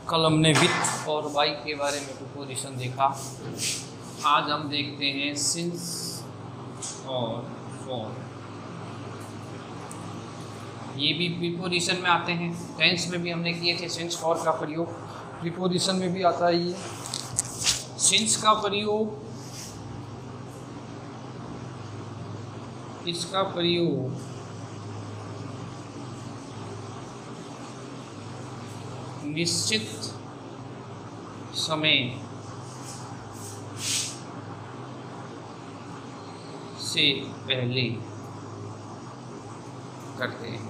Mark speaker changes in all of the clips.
Speaker 1: कल हमने विथ और बाई के बारे में प्रीपोजिशन देखा। आज हम देखते हैं सिंस और फॉर। ये भी प्रीपोजिशन में आते हैं। टेंस में भी हमने किए थे सिंस फॉर का प्रयोग, प्रीपोजिशन में भी आता है। ये सिंस का प्रयोग, इसका प्रयोग निश्चित समय से पहले करते हैं।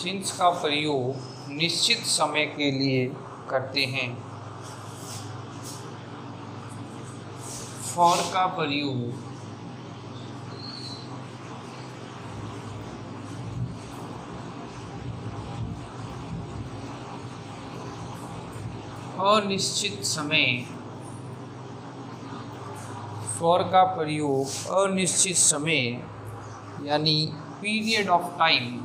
Speaker 1: सिंस का प्रयोग निश्चित समय के लिए करते हैं। फॉर का प्रयोग अनिश्चित समय, फॉर का प्रयोग अनिश्चित समय यानी पीरियड ऑफ टाइम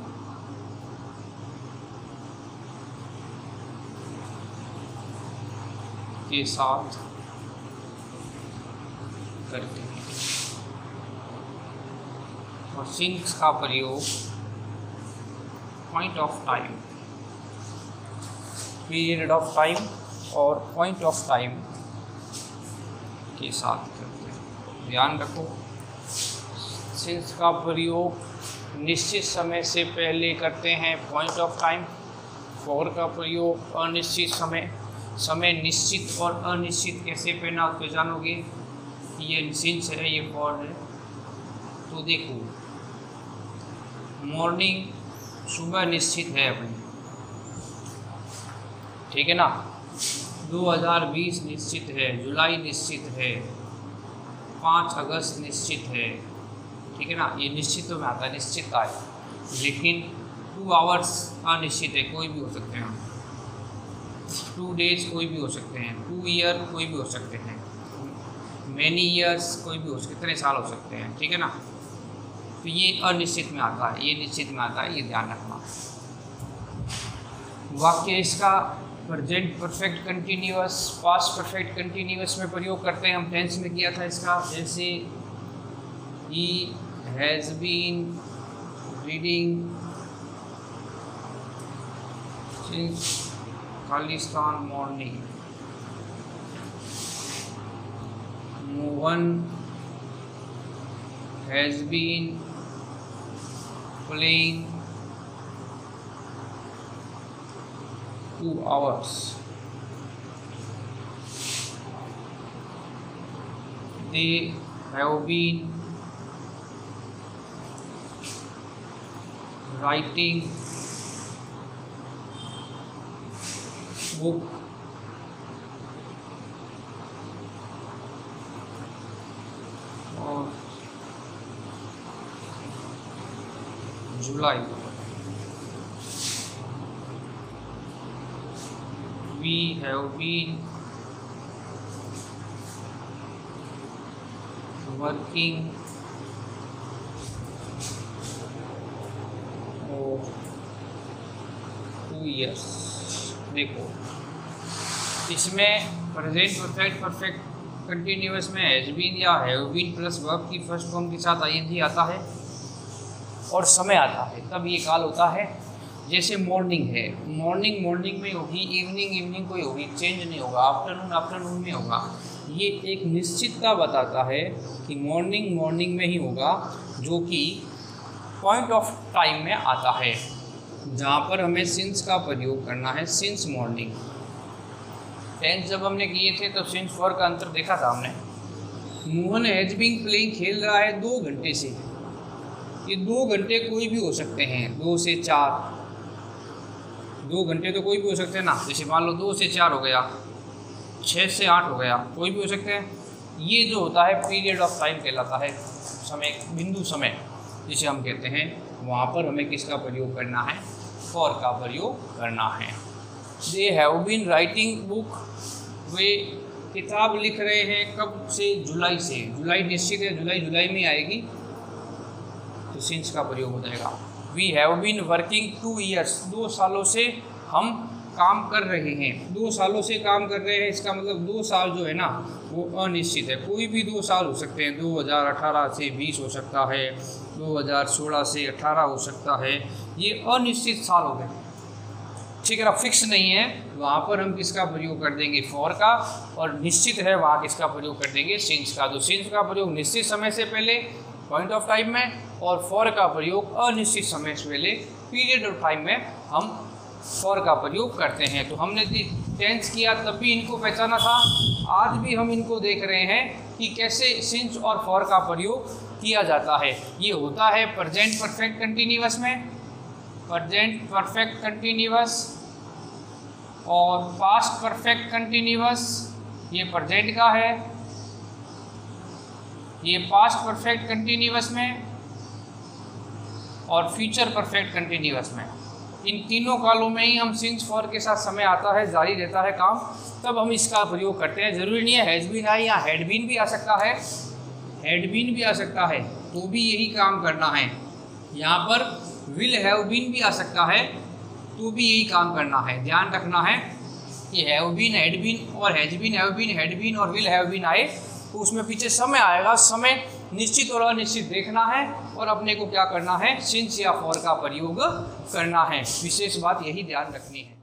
Speaker 1: के साथ करते हैं। और सिंस का प्रयोग point of time, period of time और पॉइंट ऑफ टाइम के साथ करते हैं। ध्यान रखो, सिंस का प्रयोग निश्चित समय से पहले करते हैं, पॉइंट ऑफ टाइम। फॉर का प्रयोग अनिश्चित समय, समय निश्चित और अनिश्चित कैसे पहचानोगे? ये सिंस है, ये फॉर है। तो देखो, मॉर्निंग सुबह निश्चित है अपनी, ठीक है ना। 2020 निश्चित है, जुलाई निश्चित है, 5 अगस्त निश्चित है, ठीक है ना। ये निश्चितों में आता है, निश्चित है। लेकिन 2 आवर्स अनिश्चित है, कोई भी हो सकते हैं। 2 डेज कोई भी हो सकते हैं, 2 ईयर कोई भी हो सकते हैं, मैनी ईयर्स कोई भी हो सकते, कितने साल हो सकते हैं, ठीक है ना। तो ये अनिश्चित में आता है, ये निश्चित में आता है, ये ध्यान रखना। वाक्य इसका present perfect continuous, past perfect continuous में प्रयोग करते हैं। हम टेंस में किया था इसका, जैसे ही has been reading since Khalistan morning, Mohan has been playing 2 hours. They have been writing book और जुलाई। We have been working for 2 years। देखो, इसमें प्रेजेंट परफेक्ट कंटिन्यूअस में हैज बीन या हैव बीन प्लस वर्ब की फर्स्ट फॉर्म के साथ ING आता है और समय आता है, तब ये काल होता है। जैसे मॉर्निंग है, मॉर्निंग में होगी, इवनिंग को होगी, चेंज नहीं होगा। आफ्टरनून में होगा। ये एक निश्चितता बताता है कि मॉर्निंग में ही होगा, जो कि पॉइंट ऑफ टाइम में आता है, जहाँ पर हमें सिंस का प्रयोग करना है। Since morning. टेंस जब हमने किए थे तो सिंस फॉर का अंतर देखा था हमने। मोहन हैज बीन प्लेइंग, खेल रहा है 2 घंटे से। ये 2 घंटे कोई भी हो सकते हैं, 2 से 4, 2 घंटे तो कोई भी हो सकते हैं ना। जैसे मान लो 2 से 4 हो गया, 6 से 8 हो गया, कोई भी हो सकते हैं। ये जो होता है पीरियड ऑफ टाइम कहलाता है, समय, बिंदु समय जिसे हम कहते हैं। वहाँ पर हमें किसका प्रयोग करना है? फॉर का प्रयोग करना है। They have been writing book, वे किताब लिख रहे हैं। कब से? जुलाई से। जुलाई निश्चित है, जुलाई में आएगी, तो सिंस का प्रयोग हो जाएगा। We have been working 2 years, 2 सालों से हम काम कर रहे हैं। 2 सालों से काम कर रहे हैं, इसका मतलब 2 साल जो है ना वो अनिश्चित है। कोई भी 2 साल हो सकते हैं, 2018 से 20 हो सकता है, 2016 से 18 हो सकता है, ये अनिश्चित साल हो गए, ठीक है ना, फिक्स नहीं है। वहाँ पर हम किसका प्रयोग कर देंगे, फॉर का, और निश्चित है वहाँ किसका प्रयोग कर देंगे, सिंस का। तो सिंस का प्रयोग निश्चित समय से पहले पॉइंट ऑफ टाइम में, और फॉर का प्रयोग अनिश्चित समय से पहले पीरियड ऑफ टाइम में हम फॉर का प्रयोग करते हैं। तो हमने टेंस किया तब भी इनको पहचाना था, आज भी हम इनको देख रहे हैं कि कैसे सिंस और फॉर का प्रयोग किया जाता है। ये होता है प्रेजेंट परफेक्ट कंटिन्यूअस में, प्रेजेंट परफेक्ट कंटिन्यूअस, और पास्ट परफेक्ट कंटिन्यूअस ये प्रेजेंट का है, ये पास्ट परफेक्ट कंटिन्यूअस में, और फ्यूचर परफेक्ट कंटिन्यूअस में। इन तीनों कालों में ही हम सिंस फॉर के साथ समय आता है, जारी रहता है काम, तब हम इसका प्रयोग करते हैं। ज़रूरी नहीं है हैज़ बीन आए, या हैड बीन भी आ सकता है, हैड बीन भी आ सकता है, तो भी यही काम करना है। यहाँ पर विल हैव बीन भी आ सकता है, तो भी यही काम करना है। ध्यान रखना है कि हैव बीन, हैड बीन और has been, have been, had been और विल हैव बीन आए तो उसमें पीछे समय आएगा। समय निश्चित और अनिश्चित देखना है, और अपने को क्या करना है, सिंस या फॉर का प्रयोग करना है। विशेष बात यही ध्यान रखनी है।